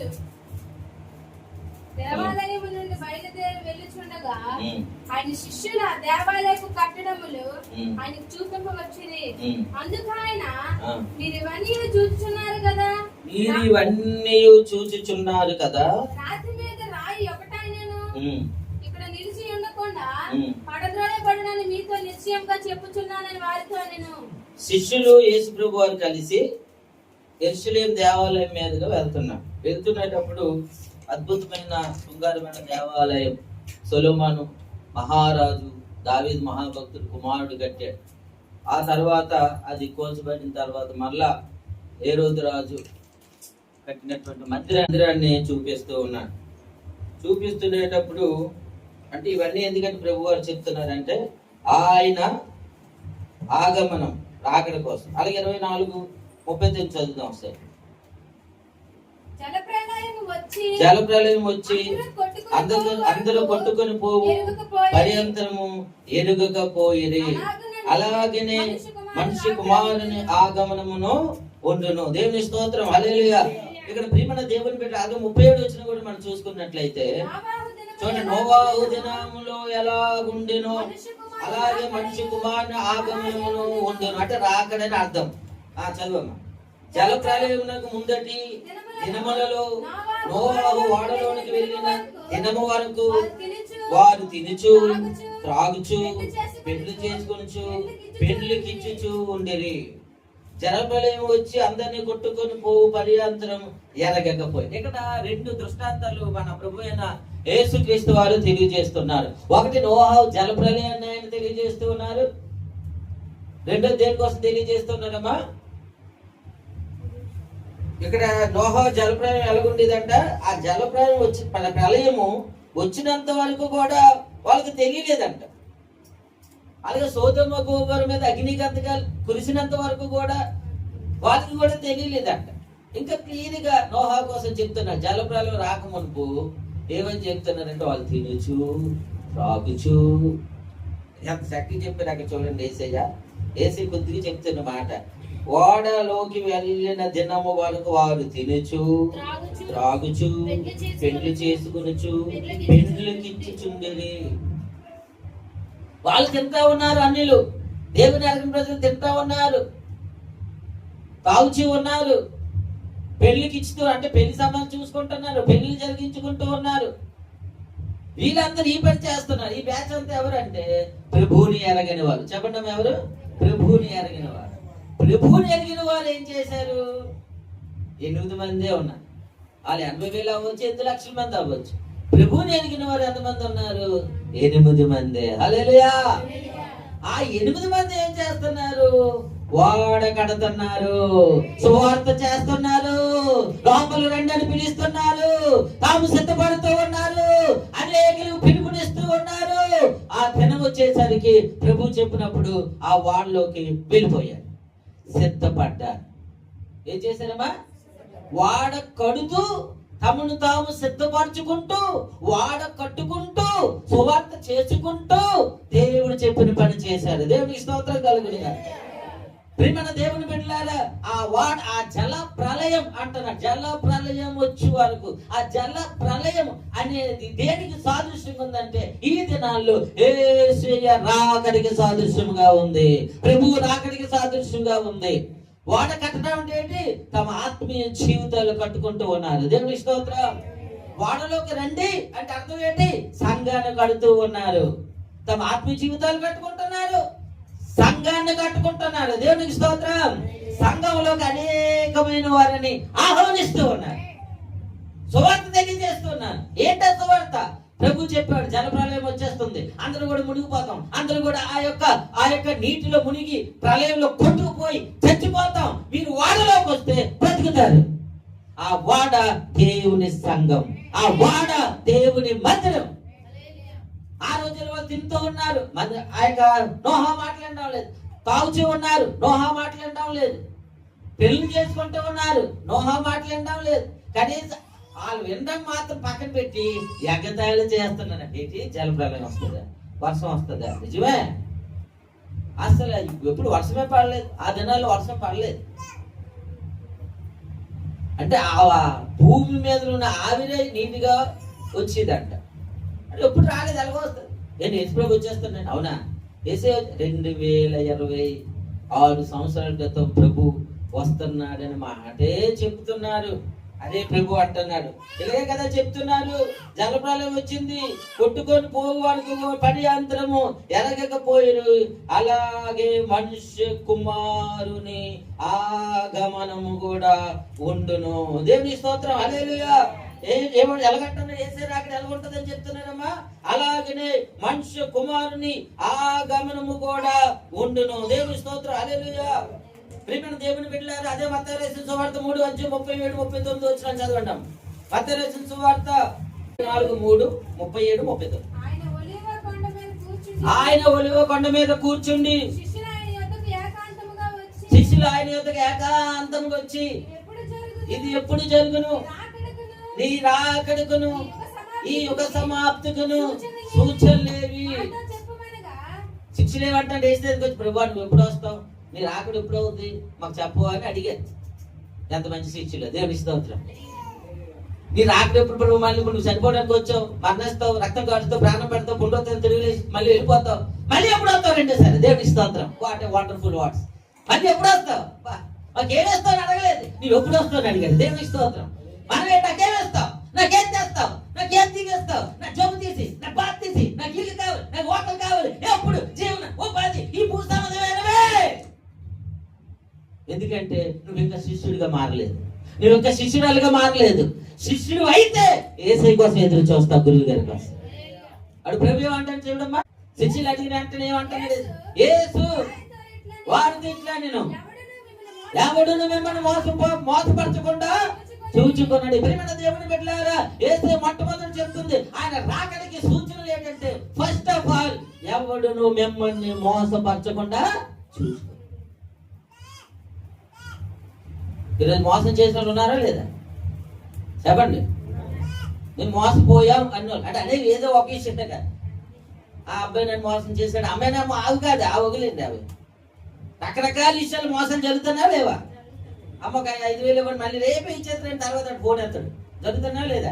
రోజు దేవాలయము నుండి బయలుదేరి వెళ్ళుచుండగా ఆయన శిష్యుల దేవాలయపు కట్టడములు ఆయనకు చూపింపవచ్చింది. అందుకు ఆయన, మీరు ఇవన్నీ చూచుచున్నారు కదా, రాతి మీద రాయి ఒకటైనను ఇక్కడ నిలిచి ఉండకుండా పడద్రోయబడునని మీతో నిశ్చయంగా చెప్పుచున్నానని వారితో నేను. శిష్యులు యేసు ప్రభు వారు కలిసి యెరూషలేము దేవాలయం మీదుగా వెళ్తున్నప్పుడు అద్భుతమైన శృంగారమైన దేవాలయం సొలొమోను మహారాజు దావీదు మహాభక్తుడు కుమారుడు కట్టాడు. ఆ తర్వాత అది కోల్చబడిన తర్వాత మరలా హేరోదు రాజు కట్టినటువంటి మందిరాన్ని చూపిస్తునేటప్పుడు అంటే ఇవన్నీ ఎందుకంటే ప్రభు వారు చెప్తున్నారంటే ఆయన ఆగమనం రాకడ కోసం. అలాగే 24:39 చదువుదాం ఒకసారి. జలప్రలయం వచ్చి అందరూ కొట్టుకొని పోవు పర్యంతరము ఎరుగకపోయిరి. అలాగనే మనిషి కుమారుని ఆగమనమును ఉండును. దేవుని స్తోత్రం, హల్లెలూయా. ఇక్కడ ప్రియమైన దేవుని బిడ్డ 37 వచ్చిన కూడా మనం చూసుకున్నట్లయితే చూడండి, నోవాహు దినములో ఎలా ఉండెనో అలాగే మనిషి కుమారుని ఆగమనమును ఉండును అంటే రాకడని అర్థం. చదువమ్మా. జలప్రలయమునకు ముందటి దినములలో నోవాహు ఓడలోనికి వెళ్ళిన దినము వరకు వారు తినుచు త్రాగుచు పెండ్లు చేసుకొనుచు పెండ్లికిచ్చుచు ఉండేరి. జలప్రలయం వచ్చి అందరినీ కొట్టుకొని పోవు పర్యంతరం ఎరగకపోయింది. ఇక్కడ 2 దృష్టాంతాలు మన ప్రభు అయిన యేసుక్రీస్తు వారు తెలియజేస్తున్నారు. ఒకటి నోవాహు జలప్రలయాన్ని ఆయన తెలియజేస్తూ ఉన్నారు. రెండోది దేనికోసం తెలియజేస్తున్నారమ్మా? ఇక్కడ నోవాహు జలప్రలయం ఎలాగుండేదంట, ఆ జలప్రలయం వచ్చి ప్రళయము వచ్చినంత వరకు కూడా వాళ్ళకి తెలియలేదంట. అలాగే సోదొమ గోమొర మీద అగ్నిగంధకాలు కురిసినంత వరకు కూడా వాళ్ళకి కూడా తెలియలేదంట. ఇంకా క్లియర్ గా నోవాహు కోసం చెప్తున్నారు. జలప్రలయం రాకమునుపు ఏమని చెప్తున్నారంటే వాళ్ళు తినచ్చు త్రాగుచు. ఎంత చక్కగా చెప్పారు అక్కడ చూడండి. ఏసై కొద్దిగా చెప్తున్న మాట, ఓడలోకి వెళ్ళిన దినము వరకు వారు తినచ్చు త్రాగుచు పెండ్లు చేసుకొనుచు పెండ్లుకిచ్చుచుండిరి. వాళ్ళు తింటా ఉన్నారు, అన్యులు దేవుని అర్గం ప్రజలు తింటా ఉన్నారు, తాగుచూ ఉన్నారు, పెళ్లికి ఇచ్చుతూ అంటే పెళ్లి సంబంధం చూసుకుంటున్నారు, పెళ్లి జరిగించుకుంటూ ఉన్నారు. వీళ్ళందరూ ఈ పని చేస్తున్నారు. ఈ బ్యాచ్ అంతా ఎవరంటే ప్రభువుని ఎరగని వాళ్ళు. చెప్పండి ఎవరు? ప్రభువుని ఎరగిన వారు. ప్రభువుని ఎరిగిన వారు ఏం చేశారు? 8 మందే ఉన్నారు. వాళ్ళు 80,000 అవ్వచ్చు, 8 లక్షల మంది అవ్వచ్చు. ప్రభువుని ఎరిగిన వారు ఎంతమంది ఉన్నారు? 8 మందే. హల్లెలూయా. ఆ 8 మంది ఏం చేస్తున్నారు? ఓడ కడుతున్నారు, సువార్త చేస్తున్నారు, లోపల రండి అని పిలుస్తున్నారు, తాము సిద్ధపడుతూ ఉన్నారు, అనేకులు పిలుపునిస్తూ ఉన్నారు. ఆ దినం వచ్చేసరికి ప్రభు చెప్పినప్పుడు ఆ వాడలోకి వెళ్ళిపోయారు, సిద్ధపడ్డారు. ఏం చేశారమ్మా? వాడ కడుతూ తమను తాము సిద్ధపరచుకుంటూ వాడ కట్టుకుంటూ సువార్త చేసుకుంటూ దేవుడు చెప్పిన పని చేశారు. దేవునికి స్తోత్రం కలుగునుగా. ప్రియమైన దేవుని బిడ్డలారా, ఆ జల ప్రళయం అంటున్నారు. జల ప్రళయం వచ్చే వరకు ఆ జల ప్రళయం అనేది దేనికి సాదృశ్యంగా ఉందంటే ఈ దినాల్లో యేసయ్య రాకడికి సాదృశ్యంగా ఉంది, ప్రభువు రాకడికి సాదృశ్యంగా ఉంది. ఓడ కట్టడం అంటే ఏంటి? తమ ఆత్మీయ జీవితాలు కట్టుకుంటూ ఉన్నారు. దేవుని స్తోత్రం. ఓడలోకి రండి అంటే అర్థం ఏంటి? సంఘాన్ని కడుతూ ఉన్నారు, తమ ఆత్మీయ జీవితాలు కట్టుకుంటున్నారు, సంఘాన్ని కట్టుకుంటున్నారు. దేవునికి స్తోత్రం. సంఘంలోకి అనేకమైన వారిని ఆహ్వానిస్తూ ఉన్నారు, సువార్త తెలియజేస్తున్నారు. ఏంటో సువార్త? ప్రభు చెప్పాడు జలప్రలయం వచ్చేస్తుంది, అందరూ కూడా మునిగిపోతాం, అందరూ కూడా ఆ యొక్క నీటిలో మునిగి ప్రళయంలో కొట్టుకుపోయి చచ్చిపోతాం, మీరు వాడలోకి వస్తే బ్రతుకుతారు. ఆ వాడ దేవుని సంఘం, ఆ వాడ దేవుని మందిరం. ఆ రోజుల్లో వాళ్ళు తింటూ ఉన్నారు, ఆ యొక్క నోహా మాట్లాడడం లేదు, తాగుతూ ఉన్నారు, నోహా మాట్లాడడం లేదు, పెళ్లి చేసుకుంటూ ఉన్నారు, నోహా మాట్లాడడం లేదు. కనీసం వాళ్ళు వినడం మాత్రం పక్కన పెట్టి ఎగతాళి చేస్తున్నారు. ఏంటి? జలప్రలయం వస్తుందా? వర్షం వస్తుందా? నిజమే, అసలు ఎప్పుడు వర్షమే పడలేదు. ఆ దినాల్లో వర్షం పడలేదు. అంటే ఆ భూమి మీద ఉన్న ఆవిరే నీటిగా వచ్చేదంట. అంటే ఎప్పుడు రాలేదు, ఎలాగో వస్తుంది. నేను ఎప్పుడు వచ్చేస్తున్నాను, అవునా? వేసే 2026 సంవత్సరాల క్రితం ప్రభు వస్తున్నాడని మాటే చెప్తున్నారు. అదే ప్రభు అంటున్నాడు. ఇలాగే కదా చెప్తున్నారు. జలప్రలయం వచ్చింది, కొట్టుకొని పోవానికి పని యంత్రము ఎరగకపోయారు. అలాగే మనుష్య కుమారుని ఆగమనము కూడా ఉండును. దేవుని స్తోత్రం, హల్లెలూయా. ఏమన్నా ఎలాగంటున్నా ఏసే రాకడ ఎలాగుంటుందని చెప్తున్నారమ్మా. అలాగనే మనుష్య కుమారుని ఆగమనము కూడా ఉండును. దేవుని స్తోత్రం, హల్లెలూయా. ప్రియమైన దేవుని బిడ్డలారా, అదే మత్తయి రాసిన సువార్త 3:37-39 వచ్చిన చదవండి. మత్తయి రాసిన సువార్త 4:3-37-39. ఆయన ఒలివ కొండ మీద కూర్చుండి శిష్యులు ఆయన యొద్దకు ఏకాంతముగా వచ్చి, ఇది ఎప్పుడు జరుగును? నీ రాకడకును ఈ యుగ సమాప్తికును సూచనలేవి. శిష్యులు ఏమంటే వేసేందుకు వచ్చి, ప్రభు నువ్వు ఎప్పుడు వస్తావు, నీ రాకడ ఎప్పుడు అవుతుంది, మాకు చెప్పు అని అడిగారు. ఎంత మంచి శిష్యులు, దేవుని స్తోత్రం. నీ రాకడ ఎప్పుడు ప్రభు? మళ్ళీ నువ్వు చనిపోవడానికి వచ్చావు, మరణిస్తావు, రక్తం కాడుతావు, ప్రాణం పెడతావు, పునరుత్థానం తిరిగి మళ్ళీ వెళ్ళిపోతావు, మళ్ళీ ఎప్పుడు వస్తావు? రెండోసారి. దేవుని స్తోత్రం. What a wonderful words. మళ్ళీ ఎప్పుడు వస్తావు? మాకేం వేస్తావు అని అడగలేదు, నీవు ఎప్పుడు వస్తావు అని అడిగాడు. దేవుని స్తోత్రం. మనమే నాకేం వేస్తావు, నాకేం చేస్తావు, నాకేం తీగేస్తావు, నా జబ్బు తీసి, నా బాధ తీసి, నాకు ఇల్లు కావాలి, నాకు హోటల్ కావాలి, ఎప్పుడు జీవన ఉపాధి ఈ భూసంబంధమైనవే. ఎందుకంటే నువ్వు ఇంకా శిష్యుడిగా మారలేదు, నువ్వు ఇంకా శిష్యురాలుగా మారలేదు. శిష్యుడు అయితే యేసయ్య కోసం ఎదురు చూస్తావు, గురువు గారి కోసం. అడు ప్రభు ఏమంటాను చూడమ్మా. శిష్యులు అడిగిన వెంటనే ఏమంటాడు? యేసు వారితో ఇట్లా, నేను ఎవడును మిమ్మల్ని మోసపరచకుండా చూచుకున్నాడు. ప్రియమైన దేవుని బిడ్డలారా, యేసయ్య మొట్టమొదటి చెప్తుంది ఆయన రాకడికి సూచనలు ఏంటంటే, ఫస్ట్ ఆఫ్ ఆల్ ఎవడును మిమ్మల్ని మోసపరచకుండా చూసుకో. ఈరోజు మోసం చేసిన వాళ్ళు ఉన్నారా లేదా? చెప్పండి. నేను మోసపోయాం అన్నోళ్ళు అంటే అదే ఏదో ఒక విషయం కదా. ఆ అబ్బాయి నన్ను మోసం చేశాడు, అమ్మాయి నా ఆవు కాదు, ఆ వదిలేండి. అవి రకరకాల విషయాలు మోసం జరుగుతున్నా లేవా? అమ్మకి 5,000 ఇవ్వండి, మళ్ళీ రేపే ఇచ్చేస్తాను, తర్వాత ఫోన్ ఎత్తాడు. జరుగుతున్నా లేదా?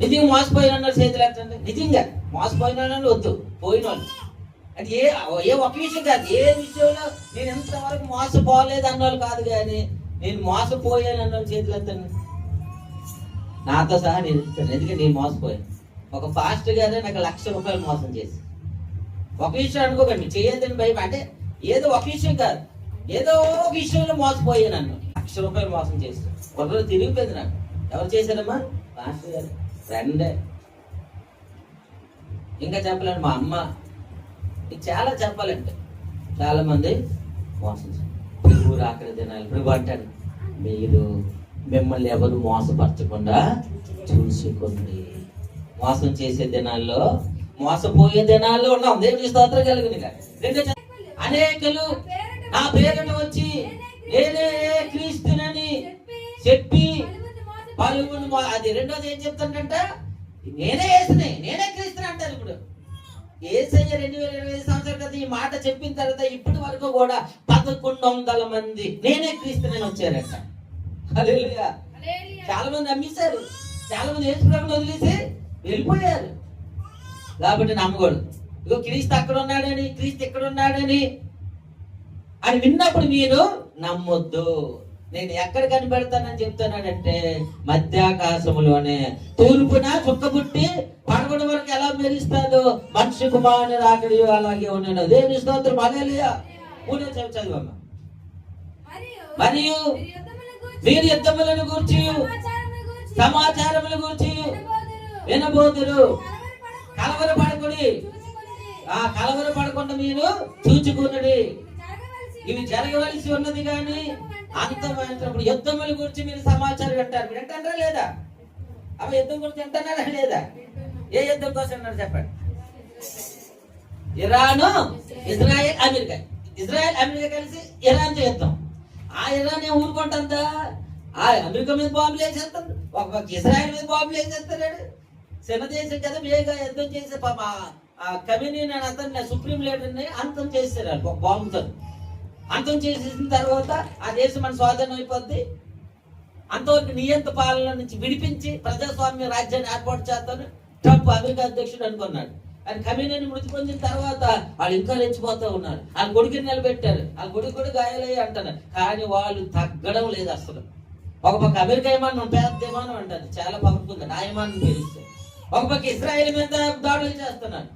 నిజంగా మోసపోయిన వాళ్ళు చేతులు ఎత్తండి. నిజంగా మోసపోయిన వాళ్ళు వద్దు, పోయిన వాళ్ళు అంటే ఏ ఒక విషయం కాదు, ఏ విషయంలో నేను ఎంతవరకు మోసపోలేదు అన్నోళ్ళు కాదు, కానీ నేను మోసపోయాను అన్న చేతులు ఎత్తాను. నాతో సహా నేను ఇస్తాను, ఎందుకంటే నేను మోసపోయాను. ఒక ఫాస్ట్ గానే నాకు ₹1,00,000 మోసం చేసి, ఒక విషయం అనుకోకండి, చేయొద్దని భయం. అంటే ఏదో ఒక విషయం కాదు, ఏదో ఒక విషయంలో మోసపోయాను అన్న. ₹1,00,000 మోసం చేస్తాను. ఒకరోజు తిరిగిపోయింది నాకు. ఎవరు చేశారమ్మా? ఫాస్ట్ గారు, ఫ్రెండే. ఇంకా చెప్పాలండి మా అమ్మ. ఇది చాలా చెప్పాలంటే చాలా మంది మోసం చేస్తారు. ప్రభు రాకడ దినాలు ప్రభు అంటాడు, మీరు మిమ్మల్ని ఎవరు మోసపరచకుండా చూసుకోండి. మోసం చేసే దినాల్లో, మోసపోయే దినాల్లో ఉన్నాం. దేవుని స్తోత్రం కలుగును. అనేకులు నా పేరును వచ్చి నేనే క్రీస్తునని చెప్పి పలువును. అది రెండోది ఏం చెప్తాడంట, నేనే యేసుని, నేనే క్రీస్తుని అంటారు. ఇప్పుడు యేసయ్య 2025 సంవత్సరాల క్రితం ఈ మాట చెప్పిన తర్వాత ఇప్పటి వరకు కూడా 1,100 మంది నేనే క్రీస్తునని వచ్చారట. హల్లెలూయా. చాలా మంది నమ్మేశారు, చాలా మంది యేసు ప్రభువుని వదిలేసి వెళ్ళిపోయారు. కాబట్టి నమ్మకూడదు. ఇగో క్రీస్తు అక్కడ ఉన్నాడని, క్రీస్తు ఇక్కడ ఉన్నాడని అని విన్నప్పుడు మీరు నమ్మొద్దు. నేను ఎక్కడ కనిపెడతానని చెప్తానంటే, మధ్యాకాశములోనే తూర్పున చుక్కబుట్టి పడగొడ వరకు ఎలా మెరుస్తాడో మనిషి కుమారుని రాకడి అలాగే ఉన్నాడు. దేవుని స్తోత్రం, హల్లెలూయా. చదువమ్మ. మరియు మీరు యుద్ధములను గూర్చి సమాచారముల గురించి వినబోదురు. కలవరపడకుడి. కలవరపడకుండా మీరు చూచుకున్నది. ఇవి జరగవలసి ఉన్నది కానీ అంతమైనప్పుడు యుద్ధముల గురించి మీరు సమాచారం వింటారు. వింటారా లేదా? అవి యుద్ధం గురించి వింటున్నారా లేదా? ఏ యుద్ధం కోసం అన్నారు చెప్పండి. Iran, Israel, America. Israel America కలిసి ఇరాన్తో యుద్ధం. ఆ ఇరాన్ ఏం ఊరుకుంటుందా? ఆ అమెరికా మీద బాంబులు వేసేస్తాడు, ఒక ఇజ్రాయెల్ మీద బాంబులు వేసేస్తున్నాడు. చిన్న దేశం కదా, వేగా యుద్ధం చేసే కమ్యూనియన్ అని అతన్ని సుప్రీం లీడర్ని అంతం చేశారు ఒక బాంబుతో. అంతం చేసేసిన తర్వాత ఆ దేశం మన స్వాధీనం అయిపోద్ది. అంతవరకు నియంత పాలన నుంచి విడిపించి ప్రజాస్వామ్య రాజ్యాన్ని ఏర్పాటు చేస్తాను ట్రంప్ అమెరికా అధ్యక్షుడు అనుకున్నాడు. ఆయన కమ్యూనిటీ మృతి పొందిన తర్వాత వాళ్ళు ఇంకా రెచ్చిపోతూ ఉన్నారు. వాళ్ళ కొడుకుని నిలబెట్టారు, వాళ్ళ కొడుకు కూడా గాయాలయ్యి అంటున్నారు. కానీ వాళ్ళు తగ్గడం లేదు అసలు. ఒక పక్క అమెరికా విమానం పెద్ద విమానం అంటారు, చాలా పవర్ఫుల్ ఆ విమానం తెలిస్తే. ఒక పక్క ఇజ్రాయెల్ మీద దాడులు చేస్తున్నారు.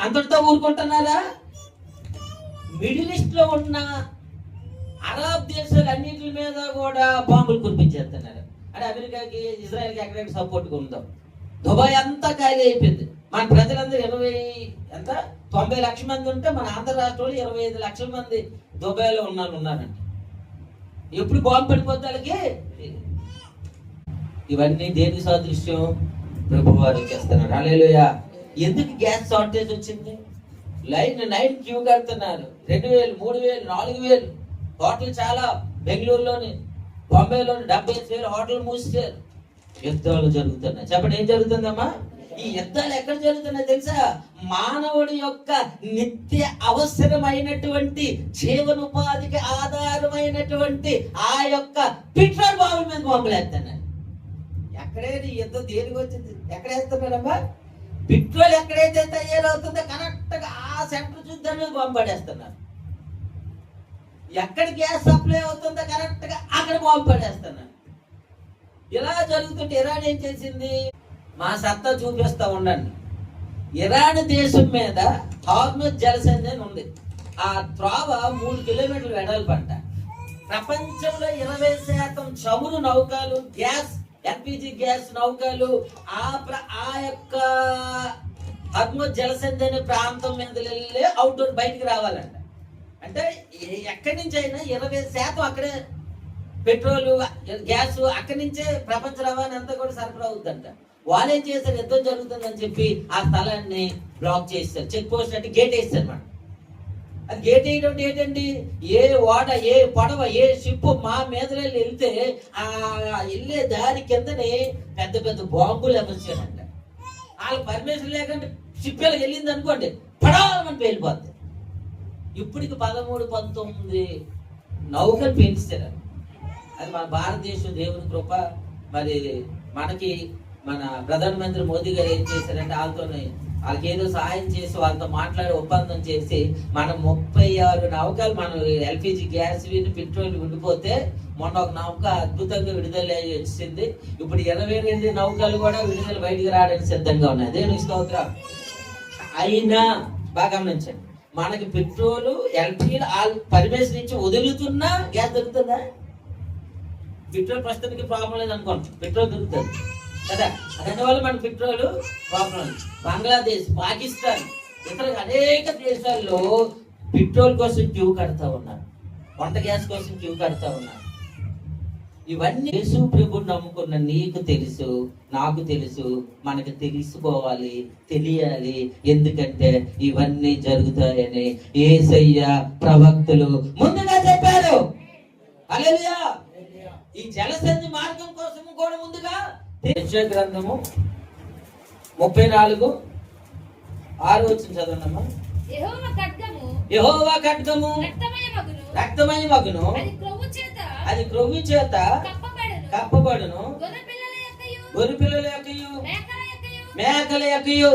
అంతటితో ఊరుకుంటున్నారా? మిడిల్ ఈస్ట్ లో ఉన్న అరబ్ దేశాలు అన్నింటి మీద కూడా బాంబులు కురిపించేస్తున్నారు. అంటే అమెరికాకి ఇజ్రాయెల్కి ఎక్కడెక్కడ సపోర్ట్గా ఉందో. దుబాయ్ అంతా ఖాళీ అయిపోయింది. మన ప్రజలందరూ 90 లక్షల మంది ఉంటే మన ఆంధ్ర రాష్ట్రంలో 25 లక్షల మంది దుబాయ్లో ఉన్నారంట. ఎప్పుడు బాంబు పడిపోతానికి ఇవన్నీ దేని సాదృశ్యం? ప్రభు వారు చేస్తున్నారు. హల్లెలూయా. ఎందుకు గ్యాస్ షార్టేజ్ వచ్చింది? నైట్ క్యూ కడుతున్నారు. 2000, 3000, 4000 హోటల్ చాలా. బెంగళూరులోని, బాంబేలోని 75,000 హోటల్ మూసేశారు. యుద్ధాలు జరుగుతున్నాయి. చెప్పండి, ఏం జరుగుతుందమ్మా? ఈ యుద్ధాలు ఎక్కడ జరుగుతున్నాయి తెలుసా? మానవుడి యొక్క నిత్య అవసరమైనటువంటి జీవనోపాధికి ఆధారమైనటువంటి ఆ యొక్క పెట్రోల్ బాంబుల మీద బాంబులు వేస్తున్నాయి. ఎక్కడైనా యుద్ధం దేనికి వచ్చింది? ఎక్కడ వేస్తున్నారమ్మా? పెట్రోల్ ఎక్కడైతే తయారవుతుందో కరెక్ట్ గా ఆ సెంటర్ చూసి దాని మీద బాంబు పడేస్తున్నారు. ఎక్కడ గ్యాస్ సప్లై అవుతుందో కరెక్ట్ గా అక్కడ బాంబు పడేస్తున్నారు. ఇలా జరుగుతుంటే ఇరాన్ ఏం చేసింది? మా సత్తా చూపిస్తా ఉండండి. ఇరాన్ దేశం మీద హార్ముజ్ జలసంధి అని ఉంది. ఆ త్రోవ 3 కిలోమీటర్లు వెడల్పంట. ప్రపంచంలో 20% చమురు నౌకలు, గ్యాస్, ఎల్పిజి గ్యాస్ నౌకలు ఆ యొక్క హార్ముజ్ జలసంధి అనే ప్రాంతం మీద వెళ్ళి అవుట్డోర్ బయటికి రావాలంట. అంటే ఎక్కడి నుంచి అయినా 20% అక్కడే పెట్రోల్, గ్యాస్ అక్కడి నుంచే ప్రపంచ రవాణా అంతా కూడా సరఫరా అవుతుందంట. వాళ్ళు ఏం చేస్తారు? యుద్ధం జరుగుతుందని చెప్పి ఆ స్థలాన్ని బ్లాక్ చేస్తారు. చెక్ పోస్ట్ అంటే గేట్ వేస్తారు అన్నమాట. అది గేట్ వేయడం ఏంటండి? ఏ ఓడ, ఏ పడవ, ఏ షిప్ మా మీద వెళ్తే ఆ వెళ్ళే దారి కిందనే పెద్ద పెద్ద బాంబులు అమర్చారంట. వాళ్ళకి పర్మిషన్ లేకుండా షిప్ వెళ్ళింది అనుకోండి, పడవమని పేలిపోద్ది. ఇప్పటికి 13, 19 నౌకలు పెంచారు. అది మన భారతదేశం దేవుని కృప. మరి మనకి మన ప్రధానమంత్రి మోదీ గారు ఏం చేశారంటే వాళ్ళకి ఏదో సహాయం చేసి వాళ్ళతో మాట్లాడి ఒప్పందం చేసి మనం 36 నౌకలు మనం ఎల్పిజి గ్యాస్ పెట్రోల్ ఉండిపోతే మొన్న ఒక నౌక అద్భుతంగా విడుదల వచ్చింది. ఇప్పుడు 22 నౌకలు కూడా విడుదల బయటికి రావడానికి సిద్ధంగా ఉన్నాయి. దేవునికి స్తోత్రం. అయినా బాగా గమనించండి, మనకి పెట్రోల్, ఎల్పిజి పర్మిషన్ నుంచి వదులుతున్నా గ్యాస్ దొరుకుతుందా? పెట్రోల్ ప్రస్తుతానికి ప్రాబ్లం లేదు అనుకోండి, పెట్రోల్ దొరుకుతుంది కదా. దానివల్ల మన పెట్రోల్ ప్రాబ్లం. బంగ్లాదేశ్, పాకిస్తాన్, ఇతర అనేక దేశాల్లో పెట్రోల్ కోసం క్యూ కడతా ఉన్నారు, వంట గ్యాస్ కోసం క్యూ కడతా ఉన్నారు. ఇవన్నీ యేసు ప్రభువుని నమ్ముకున్న నీకు తెలుసు, నాకు తెలుసు, మనకి తెలుసుకోవాలి, తెలియాలి. ఎందుకంటే ఇవన్నీ జరుగుతాయని యేసయ్య ప్రవక్తలు ముందుగా చెప్పారు. హల్లెలూయా. ఈ జలసంధి మార్గం కోసం కూడా ముందుగా యెషయా గ్రంథము 34:6 చదవండమ్మా. యెహోవా ఖడ్గము రక్తమయ మగును, అది క్రొవ్వు చేత కప్పబడును, గొర్రెపిల్లల యొక్కయు మేకల యొక్కయు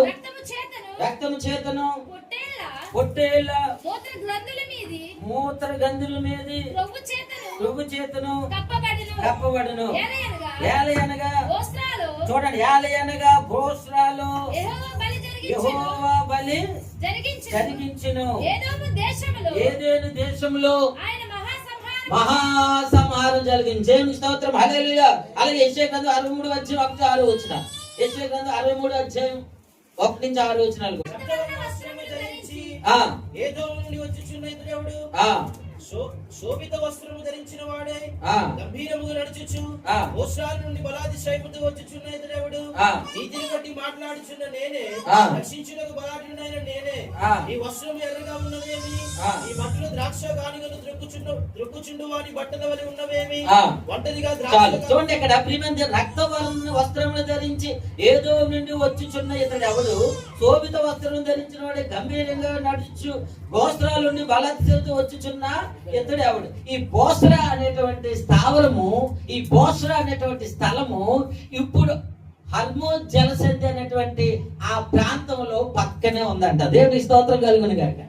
రక్తము చేతను పొట్టేళ్ల మూత్ర గంధుల మీది క్రొవ్వు చేతను కప్పబడును. ఏలయనగా చూడండి, ఏలయనగా భోస్రాలు యెహోవా బలి జరిగించును. ఏదేను దేశంలో మహాసంహారం జరిగించే స్తోత్రం. హల్లెలూయా. అలాగే యెషయా గ్రంథం 63:1-6 యెషయా గ్రంథం 63 1-6 శోభిత వస్త్రము ధరించిన వాడే గంభీరముగా నడుచుచు మోసాల నుండి బలాతిశయముతో వచ్చుచున్న ఇతడెవడు? నీతిని బట్టి మాట్లాడుచున్న నేనే, రక్షించుటకు బలాఢ్యుడైన నేనే. ఈ వస్త్రం ఎర్రగా ఉన్నదేమి? ఈ బట్టలు ద్రాక్ష గానుగలు త్రొక్కుచుండు వాని బట్టల వలె ఉన్నవేమి? ఒంటరిగా చూడండి, ఇక్కడ ప్రియమైన రక్తవర్ణ వస్త్రములు ధరించి ఏదో నుండి వచ్చుచున్న ఇతడు ఎవడు? శోభిత వస్త్రం ధరించిన వాడే, గంభీరంగా నడుచు వస్త్రాల నుండి బలాతిశయముతో వచ్చుచున్న ఇతడు ఎవడు? ఈ బోస్రా అనేటువంటి స్థావరము, ఈ బోస్రా అనేటువంటి స్థలము ఇప్పుడు హర్మోన్ జలసంధి అనేటువంటి ఆ ప్రాంతంలో పక్కనే ఉందంట. దేవుని స్తోత్రం కలుగును గాక.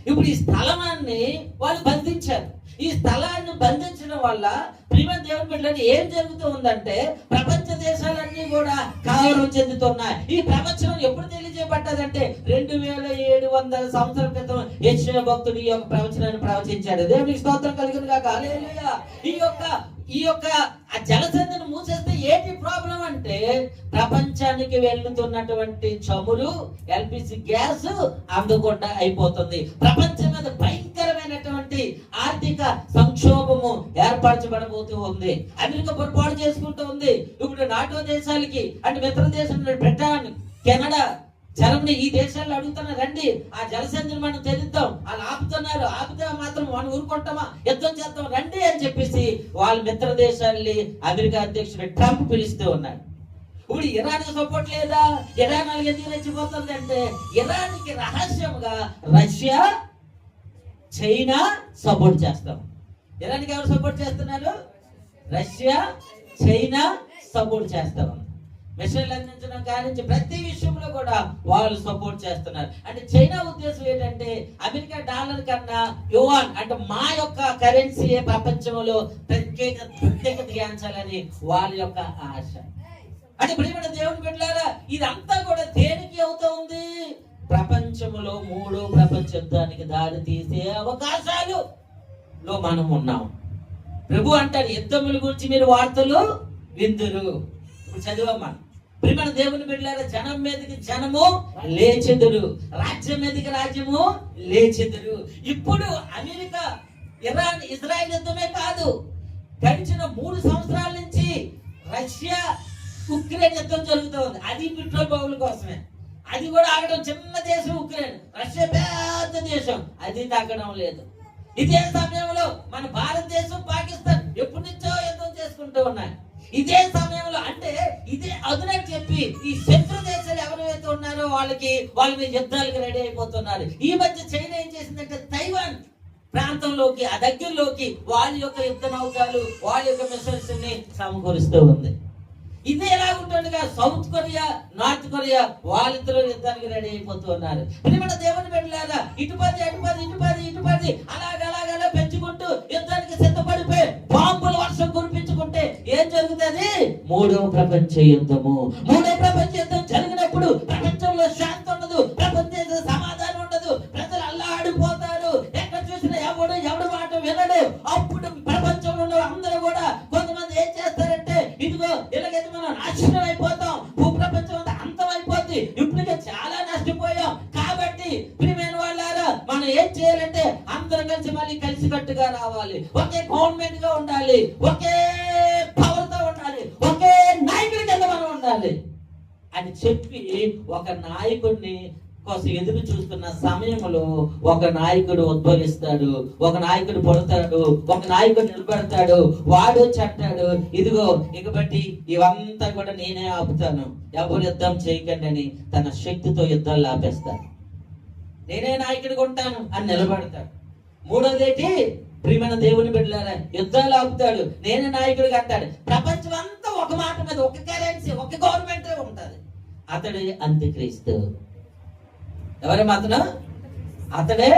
ఇప్పుడు ఈ స్థలాన్ని వాళ్ళు బంధించారు. ఈ స్థలాన్ని బంధించడం వల్ల ప్రియమైన దేవుని బిడ్డలకు ఏం జరుగుతూ ఉందంటే ప్రపంచ దేశాలన్నీ కూడా కలవరం చెందుతున్నాయి. ఈ ప్రపంచం ఎప్పుడు తెలియజేయబడ్డదంటే 2700 సంవత్సరాల క్రితం యెషయా భక్తుడు ఈ యొక్క ప్రవచనాన్ని ప్రవచించాడు. దేవునికి స్తోత్రం కలుగును గాక. హల్లెలూయా. ఈ యొక్క ఆ జలసంధిని మూసేస్తే ఏంటి ప్రాబ్లం అంటే ప్రపంచానికి వెళ్తున్నటువంటి చమురు, ఎల్పిజి గ్యాస్ అందకుండా అయిపోతుంది. ప్రపంచం మీద భయంకరమైనటువంటి ఆర్థిక సంక్షోభము ఏర్పరచబడబోతూ ఉంది. అమెరికా పొరపాటు చేసుకుంటూ ఉంది. ఇప్పుడు నాటో దేశాలకి అంటే మిత్ర దేశం బ్రిటన్, కెనడా, జర్మనీ ఈ దేశాల్లో అడుగుతున్నారు, రండి ఆ జలసంధిని మనం తెరుద్దాం. వాళ్ళు ఆపుతున్నారు. ఆపితే మాత్రం మనం ఊరుకుంటామా, యుద్ధం చేద్దాం రండి అని చెప్పేసి వాళ్ళ మిత్ర దేశాలని అమెరికా అధ్యక్షుడు ట్రంప్ పిలుస్తూ ఉన్నాడు. ఇప్పుడు ఇరాన్ సపోర్ట్ లేదా? ఇరాన్ ఎందుకు రెచ్చిపోతుంది అంటే ఇరాన్కి రహస్యంగా రష్యా, చైనా సపోర్ట్ చేస్తాం. ఇరాన్కి ఎవరు సపోర్ట్ చేస్తున్నారు? రష్యా, చైనా సపోర్ట్ చేస్తాం. మిషన్లు అందించడం కానీ ప్రతి విషయంలో కూడా వాళ్ళు సపోర్ట్ చేస్తున్నారు. అంటే చైనా ఉద్దేశం ఏంటంటే అమెరికా డాలర్ కన్నా యువాన్ అంటే మా యొక్క కరెన్సీ ప్రపంచంలో ప్రత్యేకత ధ్యానించాలని వాళ్ళ యొక్క ఆశ. అంటే ప్రియమైన దేవుని బిడ్డలారా, ఇదంతా కూడా దేనికి అవుతూ ఉంది? ప్రపంచంలో 3వ ప్రపంచ యుద్ధానికి దారి తీసే అవకాశాలులో మనం ఉన్నాం. ప్రభు అంటారు, యుద్ధముల గురించి మీరు వార్తలు విందురు. ఇప్పుడు చదివమ్మా. ప్రియమైన దేవుని బిడ్డలారా, జనం మీదకి జనము లేచెదరు, రాజ్యం మీదకి రాజ్యము లేచెదరు. ఇప్పుడు అమెరికా, ఇరాన్, ఇజ్రాయెల్ యుద్ధమే కాదు, గడిచిన 3 సంవత్సరాల నుంచి రష్యా, ఉక్రెయిన్ యుద్ధం జరుగుతూ ఉంది. అది పెట్రోల్ బావుల కోసమే. అది కూడా ఆగడం, చిన్న దేశం ఉక్రెయిన్, రష్యా పెద్ద దేశం, అది తగ్గడం లేదు. ఇదే సమయంలో మన భారతదేశం, పాకిస్తాన్ ఎప్పటి నుంచో యుద్ధం చేసుకుంటూ ఉన్నాయి. ఇదే సమయంలో అంటే ఇదే అదునని చెప్పి ఈ శత్రు దేశాలు ఎవరైతే ఉన్నారో వాళ్ళ మీద యుద్ధాలకు రెడీ అయిపోతున్నారు. ఈ మధ్య చైనా ఏం చేసిందంటే తైవాన్ ప్రాంతంలోకి, ఆ దగ్గరలోకి వాళ్ళ యొక్క యుద్ధ నౌకలు, వాళ్ళ యొక్క మిసైల్స్ ని సమకూరుస్తూ ఉంది. ఇదే ఎలా ఉంటుండగా సౌత్ కొరియా, నార్త్ కొరియా వాళ్ళిద్దరూ యుద్ధానికి రెడీ అయిపోతూ ఉన్నారు. ప్రియమైన దేవుని బిడ్డలారా, ఇటుపది అలాగలా పెంచుకుంటూ యుద్ధానికి సిద్ధపడిపోయి బాంబుల వర్షం కురిపించుకుంటే ఏం జరుగుతుంది? 3వ ప్రపంచ యుద్ధము. 3వ ప్రపంచ యుద్ధం జరిగినప్పుడు ప్రపంచంలో శాంతి ఉండదు, ప్రపంచంలో సమాధానం ఉండదు, ప్రజలు అల్లాడిపోతారు. ఎక్కడ చూసినా ఎవడు మాట వినడు. అప్పుడు ప్రపంచంలో ఉన్న అందరూ కూడా కొంతమంది ఏం చేస్తారంటే ఇదిగో ఇలాగైతే మనం నాశనం అయిపోతాం, భూప్రపంచం అంతా అంతం అయిపోద్ది, ఇప్పటికే చాలా నష్టపోయాం. కాబట్టి ప్రియమైన వాళ్ళారా, మనం ఏం చేయాలంటే అందరం కలిసి మళ్ళీ కలిసికట్టుగా రావాలి, ఒకే గవర్నమెంట్ గా ఉండాలి, ఒకే పవర్ తో ఉండాలి, ఒకే నాయకుడి కింద మనం ఉండాలి అని చెప్పి ఒక నాయకుడిని కోసం ఎదురు చూస్తున్న సమయంలో ఒక నాయకుడు ఉద్భవిస్తాడు, ఒక నాయకుడు పుడతాడు, ఒక నాయకుడు నిలబడతాడు. వాడు చెట్టాడు, ఇదిగో ఇక బట్టి ఇవంతా కూడా నేనే ఆపుతాను, ఎవరు యుద్ధం చేయకండి అని తన శక్తితో యుద్ధాలు ఆపేస్తాడు. నేనే నాయకుడిగా ఉంటాను అని నిలబడతాడు. 3వదేంటి? ప్రియమైన దేవుని బిడ్డలారా, యుద్ధాలు ఆపుతాడు, నేనే నాయకుడిగా అంటాడు. ప్రపంచం అంతా ఒక మాట మీద, ఒక కరెన్సీ, ఒక గవర్నమెంట్ ఉంటది. అతడే అంత్యక్రీస్తు. ఎవరే మాత్రం? అతడే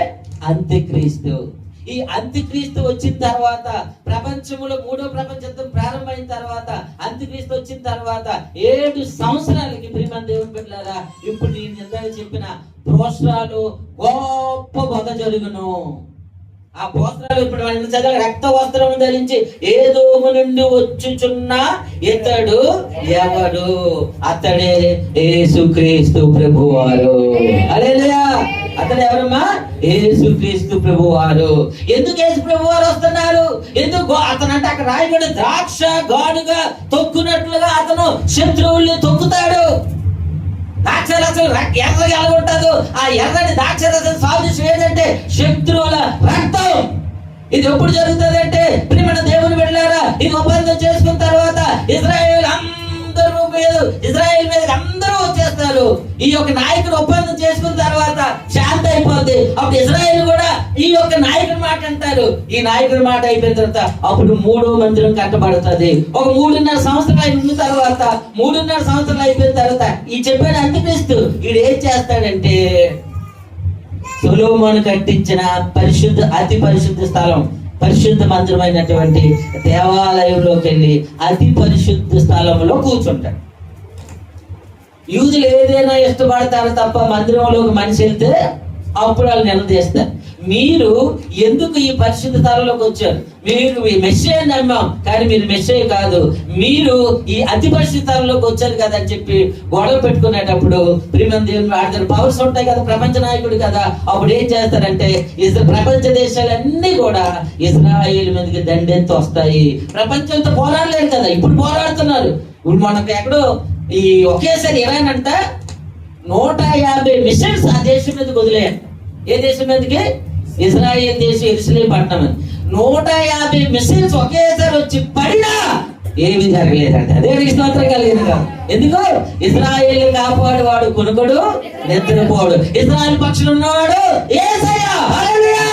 అంత్యక్రీస్తు. ఈ అంత్యక్రీస్తు వచ్చిన తర్వాత ప్రపంచంలో 3వ ప్రపంచ యుద్ధం ప్రారంభమైన తర్వాత అంత్యక్రీస్తు వచ్చిన తర్వాత 7 సంవత్సరాలకి ప్రియమైన దేవుని బిడ్డలారా, ఇప్పుడు నేను ఇందాక చెప్పిన భోస్రాలు గొప్ప బోధ జరుగును. ఆ భోస్రాలు ఇప్పుడు చదివి రక్త వస్త్రం ధరించి ఏదోము నుండి వచ్చుచున్న ఇతడు ఎవడు? అతడే యేసుక్రీస్తు ప్రభువారు. హల్లెలూయా. అతడు ఎవరమ్మా? యేసుక్రీస్తు ప్రభువారు. ఎందుకు యేసు ప్రభువారు వస్తున్నారు? ఎందుకు? అతను అంటే అక్కడ రాయబడి ద్రాక్ష గానుగా తొక్కునట్లుగా అతను శత్రువుల్ని తొక్కుతాడు. ద్రాక్షరసం ఎర్రగా ఎలా ఉంటుందో ఆ ఎర్రని ద్రాక్షరసం సాదృశ్యం ఏంటంటే శత్రువుల రక్తం. ఇది ఎప్పుడు జరుగుతుంది అంటే ప్రియమైన దేవుని బిడ్డలారా, ఇది ఒప్పందం చేసుకున్న తర్వాత ఇజ్రాయేల్ మీద అందరూ వచ్చేస్తారు. చేస్తారు. ఈ యొక్క నాయకుడు ఒప్పందం చేసుకున్న తర్వాత శాంతి అయిపోద్ది. అప్పుడు ఇజ్రాయేల్ కూడా ఈ యొక్క నాయకుడి మాట అంటారు. ఈ నాయకుడి మాట అయిపోయిన తర్వాత అప్పుడు 3వ మందిరం కట్టబడుతుంది. ఒక 3.5 సంవత్సరాలు ఉన్న తర్వాత 3.5 సంవత్సరాలు అయిపోయిన తర్వాత ఈ చెప్పాడు అంత్యక్రీస్తు వీడు ఏం చేస్తాడంటే సొలొమోను కట్టించిన అతి పరిశుద్ధ స్థలం, పరిశుద్ధ మందిరమైనటువంటి దేవాలయంలోకి వెళ్ళి అతి పరిశుద్ధ స్థలంలో కూర్చుంటాడు. యూదులు ఏదైనా ఇష్టపడతారు తప్ప మందిరంలోకి మనిషి వెళ్తే అప్పుడు వాళ్ళు నిలదీస్తారు. మీరు ఎందుకు ఈ పరిశుద్ధ స్థలంలోకి వచ్చారు? మీరు మెస్సేయ నమ్మాం కానీ మీరు మెస్సేయ కాదు, మీరు ఈ అతి పరిశుద్ధ స్థలంలోకి వచ్చారు కదా అని చెప్పి గొడవ పెట్టుకునేటప్పుడు దేవుని పవర్స్ ఉంటాయి కదా, ప్రపంచ నాయకుడు కదా. అప్పుడు ఏం చేస్తారంటే ప్రపంచ దేశాలన్నీ కూడా ఇజ్రాయేల్ మీదకి దండెత్తి వస్తాయి. ప్రపంచంతో పోరాడలేరు కదా, ఇప్పుడు పోరాడుతున్నారు. ఇప్పుడు మనకు ఎక్కడో ఈ ఒకేసారి ఇరాన్ అంట 150 మిసైల్స్ ఆ దేశం మీదకి వదిలేయండి. ఏ దేశం మీదకి? ఇజ్రాయేల్ దేశం యెరూషలేము పట్టణం. 150 మిసైల్స్ ఒకేసారి వచ్చి పడినా ఏమి జరగలేదంట. అదే స్తోత్రం కలిగింది కాదు. ఎందుకు? ఇజ్రాయేల్ కాపాడువాడు కొనుగోడు నిద్రపోడు. ఇజ్రాయేల్ పక్షులు ఉన్నవాడు యేసయ్య. హల్లెలూయా.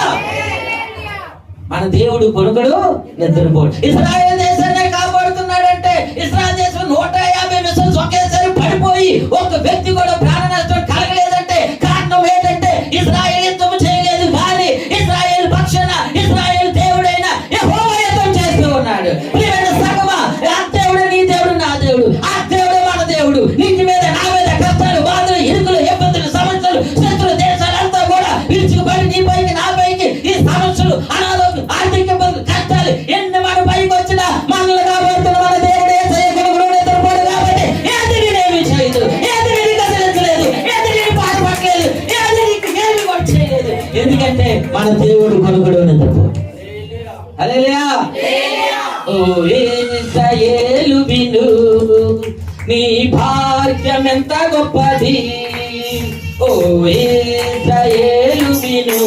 మన దేవుడు కొనుగోడు నిద్రపోడు. ఇజ్రాయేల్ దేశాన్ని కాపాడుతున్నాడంటే ఇజ్రాయేల్ దేశం 150 మిసైల్స్ ఒకేసారి పడిపోయి ఒక వ్యక్తి కూడా ప్రాణ నష్టం కలగలేదంటే కారణం ఏంటంటే ఇజ్రాయేల్ యుద్ధం చేయలేదు, కానీ ఇజ్రాయేల్ పక్షాన ఇజ్రాయేల్ దేవుడైన యెహోవా యుద్ధం చేస్తూ ఉన్నాడు. ప్రియమైన సంగమా, ఆ దేవుడు నీ దేవుడు నా దేవుడు, ఆ దేవుడు మన దేవుడు. నీటి మీద నా మీద కష్టాలు, బాధలు, ఇరుకులు, ఇబ్బందులు, సమస్యలు, శత్రు దేశాలంతా కూడా విరుచుకుపడి నీ పైకి నా పైకి ఈ సమస్యలు, అనారోగ్యం, ఆర్థిక ఇబ్బందులు, కష్టాలు ఎన్ని మన పైకి వచ్చినా మనల్ని కాబడుతున్న మన దేవుడే చేయగలడు. నిద్రపోడు కాబట్టి ఏది నేనేమి చేయదు, ఏది నేను కదిలించలేదు, ఏది నేను బాధపడలేదు, ఏది నీకు ఏమి కూడా చేయలేదు. ఎందుకంటే మన దేవుడు కొనుగోడు నిద్రపోడు. హల్లెలూయా. ఓ ఇశ్రాయేలు విను, నీ భాగ్యం ఎంత గొప్పది. ఓ ఇశ్రాయేలు విను,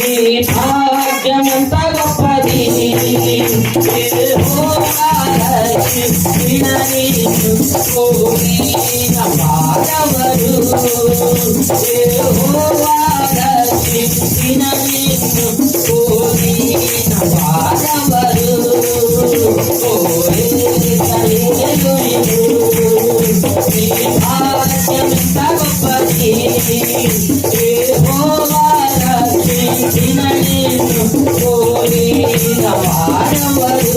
నీ భాగ్యం ఎంత గొప్పది. యెహోవా రక్షించిన నిన్ను కోరిన వారెవరు? యెహోవా రక్షించిన నిన్ను కోరిన వారెవరు? ఓ ఇశ్రాయేలు విను, నీ భాగ్యం ఎంత గొప్పది. యెహోవా రక్షించిన నిన్ను కోరిన వారెవరు?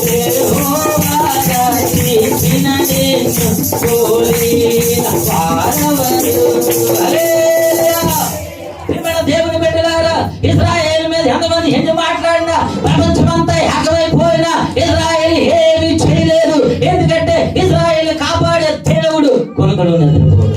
యెహోవా రక్షించిన నిన్ను కోరిన వారెవరు? హల్లెలూయా. ప్రియమైన దేవుని బిడ్డలారా, ఇశ్రాయేలు మీద ఎంతమంది హిందీ మాట్లాడినా ప్రపంచమంతా ఏకమైపోయినా ఇశ్రాయేలు ఏమీ చేయలేదు. ఎందుకంటే ఇశ్రాయేలు కాపాడే దేవుడు కొనుగోడు నిద్రపోడు.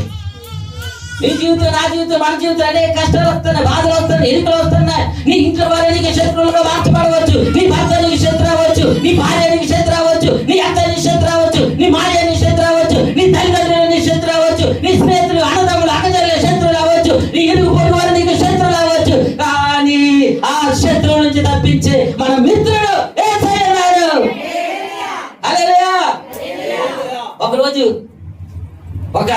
నీ జీవితం, నా జీవితం, మన జీవితం అనేక కష్టాలు వస్తున్నాయి, బాధలు వస్తున్నాయి, ఎన్నికలు వస్తున్నాయి. నీ ఇంట్లో వారి నీకు శత్రువులుగా మార్చబడవచ్చు. నీ భర్త నీకు శత్రు అవ్వచ్చు, నీ భార్య నీకు శత్రు అవ్వచ్చు, నీ అత్త నీకు శత్రు అవ్వచ్చు, నీ మాయ నీకు శత్రు అవ్వచ్చు, నీ తల్లిదండ్రులు నీకు శత్రు అవ్వచ్చు, నీ స్నేహితులు, అన్నదమ్ములు, అక్కజల్లు శత్రువులు అవ్వచ్చు, నీ ఇరుగు పొరుగు వారు నీకు శత్రువులు అవ్వచ్చు. కానీ ఆ శత్రువు నుంచి తప్పించే మన మిత్రుడు యేసయ్య ఉన్నాడు. హల్లెలూయా. ఒకరోజు ఒక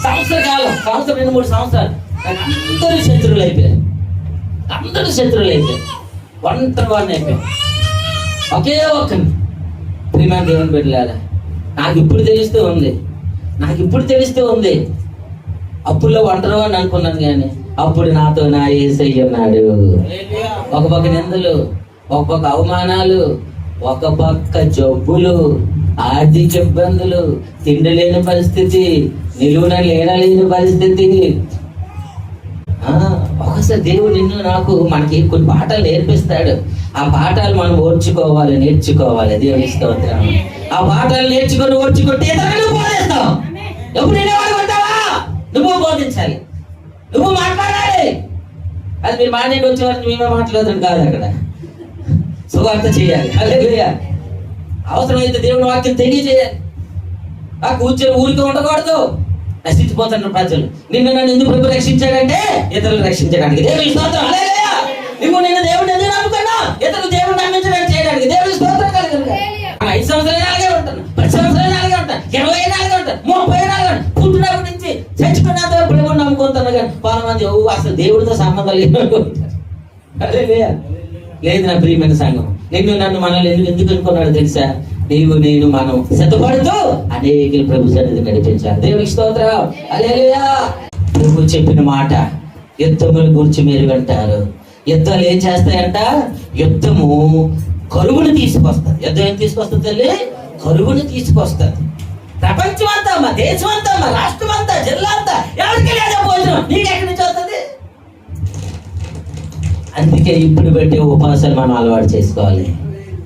సంవత్సర కాలం, 2-3 సంవత్సరాలు అందరూ శత్రువులు అయిపోయారు. ఒంటరి వాడిని అయిపోయారు. ఒకే ఒక్కని. ప్రియమైన దేవుని బిడ్డలారా, నాకు ఇప్పుడు తెలుస్తూ ఉంది. అప్పుల్లో ఒంటరి వాడిని అనుకున్నాను, కానీ అప్పుడు నాతో నా యేసయ్య ఉన్నాడు. ఒక పక్క నిందలు, ఒక పక్క అవమానాలు, ఒక పక్క జబ్బులు, ఆర్థిక ఇబ్బందులు, తిండి లేని పరిస్థితి, నిలువున లేని పరిస్థితి. ఒకసారి దేవుడు నిన్ను నాకు మనకి కొన్ని పాఠాలు నేర్పిస్తాడు. ఆ పాఠాలు మనం నేర్చుకోవాలి. దేవుని స్తోత్రం. ఆ పాఠాలు నేర్చుకొని ఓర్చుకుంటే ఇతరులు బోధిస్తాం. ఎప్పుడు నేనే వాడుకుంటావా? నువ్వు బోధించాలి, నువ్వు మాట్లాడాలి. అది మీరు మానేటి వచ్చేవారికి మేమే మాట్లాడుతుంది కాదు, అక్కడ సువార్త చేయాలి. హల్లెలూయా. అవసరమైతే దేవుని వాక్యం తెలియజేయాలి. ఆ కూర్చొని ఊరికే ఉండకూడదు. నశించిపోతున్నారు ప్రజలు. నన్ను ఎందుకు ప్రభు రక్షించాడంటే ఇతరులు రక్షించడానికి. దేవుని స్తోత్రం. హల్లెలూయా. నిన్ను దేవుడిని ఎందుకు నమ్ముకున్నా? ఇతరులు దేవుడిని నమ్మించడానికి, చేయడానికి. దేవుని స్తోత్రం కలుగుతుంది. 5 సంవత్సరాలు అలాగే ఉంటాను, 10 సంవత్సరాలు అలాగే ఉంటాను, 20 అలాగే ఉంటాను, 30 అలాగే ఉంటాను. అసలు దేవుడితో సంబంధం లేదు. లేదు నా ప్రియమైన సంఘం, నన్ను మనల్ని ఎందుకు అనుకున్నాడు తెలుసా? నీవు నేను మనం సిద్ధపడుతూ అనేక ప్రభు సన్నిధి నడిపించాలి. దేవునికి స్తోత్రం. హల్లెలూయా. ప్రభు చెప్పిన మాట యుద్ధముల గురించి మీరు వింటారు. యుద్ధాలు ఏం చేస్తాయంట? యుద్ధము కరువును తీసుకొస్తుంది. యుద్ధం ఏం తీసుకొస్తుంది తల్లి? కరువును తీసుకొస్తుంది. ప్రపంచం అంతా, మా దేశం అంతా, మా రాష్ట్రం అంతా, జిల్లా అంతా ఎవరికి లేదా భోజనం, నీకు ఎక్కడి నుంచి వస్తుంది? అందుకే ఇప్పుడు పెట్టే ఉపవాసాలు మనం అలవాటు చేసుకోవాలి.